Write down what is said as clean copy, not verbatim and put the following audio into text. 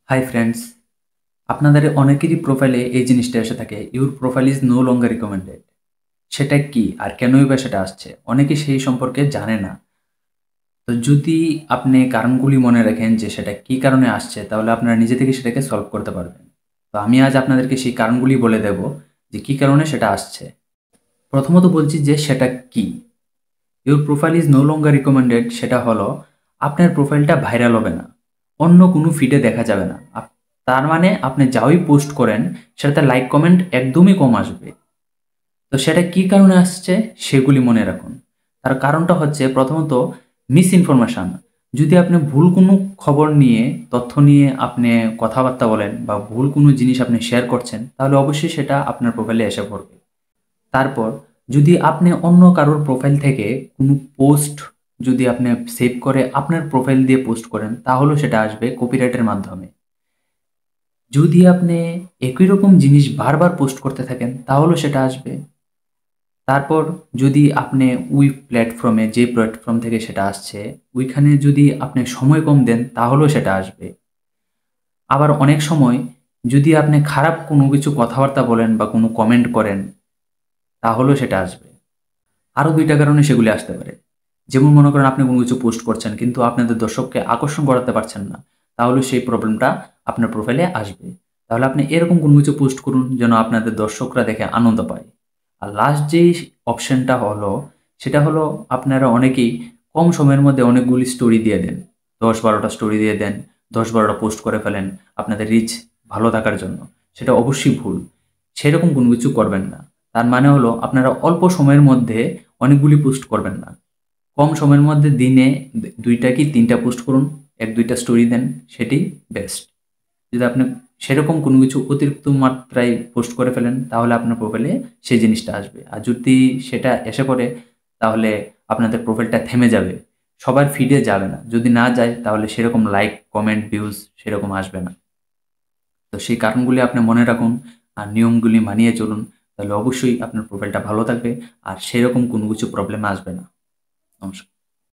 Hi friends, আপনাদের অনেকেরই প্রোফাইলে এই জিনিসটা এসে থাকে, your profile is no longer recommended. সেটা কি আর কেনই বা সেটা আসছে, অনেকে সেই সম্পর্কে জানে না। তো যদি আপনি কারণগুলি মনে রাখেন যে সেটা কি কারণে আসছে, তাহলে আপনারা নিজে থেকে সেটাকে সলভ করতে পারবেন। তো আমি আজ আপনাদেরকে সেই কারণগুলি বলে দেব যে কি কারণে সেটা আসছে। প্রথমত বলছি যে সেটা কি। Your profile is no longer recommended সেটা হলো আপনার প্রোফাইলটা ভাইরাল হবে না, অন্য কোনো ফিডে দেখা যাবে না। তার মানে আপনি যাই পোস্ট করেন সেটাতে লাইক কমেন্ট একদমই কম আসবে। তো সেটা কি কারণে আসছে সেগুলি মনে রাখুন। তার কারণটা হচ্ছে প্রথমত মিস ইনফরমেশান। যদি আপনি ভুল কোনো খবর নিয়ে, তথ্য নিয়ে আপনি কথাবার্তা বলেন বা ভুল কোনো জিনিস আপনি শেয়ার করছেন, তাহলে অবশ্যই সেটা আপনার প্রোফাইলে এসে পড়বে। তারপর যদি আপনি অন্য কারোর প্রোফাইল থেকে কোনো পোস্ট যদি আপনি সেভ করে আপনার প্রোফাইল দিয়ে পোস্ট করেন, তাহলেও সেটা আসবে কপিরাইটের মাধ্যমে। যদি আপনি একই রকম জিনিস বারবার পোস্ট করতে থাকেন, তাহলেও সেটা আসবে। তারপর যদি আপনি ওই প্ল্যাটফর্মে, যে প্ল্যাটফর্ম থেকে সেটা আসছে, ওইখানে যদি আপনি সময় কম দেন, তাহলেও সেটা আসবে। আবার অনেক সময় যদি আপনি খারাপ কোনো কিছু কথাবার্তা বলেন বা কোনো কমেন্ট করেন, তাহলেও সেটা আসবে। আরও ২ টা কারণে সেগুলি আসতে পারে। যেমন মনে করেন আপনি কোনো কিছু পোস্ট করছেন কিন্তু আপনাদের দর্শককে আকর্ষণ করাতে পারছেন না, তাহলে সেই প্রবলেমটা আপনার প্রোফাইলে আসবে। তাহলে আপনি এরকম কোনো কিছু পোস্ট করুন যেন আপনাদের দর্শকরা দেখে আনন্দ পায়। আর লাস্ট যেই অপশনটা হলো, সেটা হলো আপনারা অনেকেই কম সময়ের মধ্যে অনেকগুলি স্টোরি দিয়ে দেন। ১০-১২ টা স্টোরি দিয়ে দেন, ১০-১২ টা পোস্ট করে ফেলেন আপনাদের রিচ ভালো থাকার জন্য। সেটা অবশ্যই ভুল। সেরকম কোনো কিছু করবেন না। তার মানে হলো আপনারা অল্প সময়ের মধ্যে অনেকগুলি পোস্ট করবেন না। কম সময়ের মধ্যে দিনে ২ টা কি ৩ টা পোস্ট করুন, ১-২ টা স্টোরি দেন, সেটি বেস্ট। যদি আপনি সেরকম কোনো কিছু অতিরিক্ত মাত্রায় পোস্ট করে ফেলেন, তাহলে আপনার প্রোফাইলে সেই জিনিসটা আসবে। আর যদি সেটা এসে পড়ে, তাহলে আপনাদের প্রোফাইলটা থেমে যাবে। সবার ফিডে যাবে না। যদি না যায়, তাহলে সেরকম লাইক, কমেন্ট, ভিউজ সেরকম আসবে না। তো সেই কারণগুলি আপনি মনে রাখুন আর নিয়মগুলি মানিয়ে চলুন। তাহলে অবশ্যই আপনার প্রোফাইলটা ভালো থাকবে আর সেরকম কোনো কিছু প্রবলেম আসবে না। নমস্কার।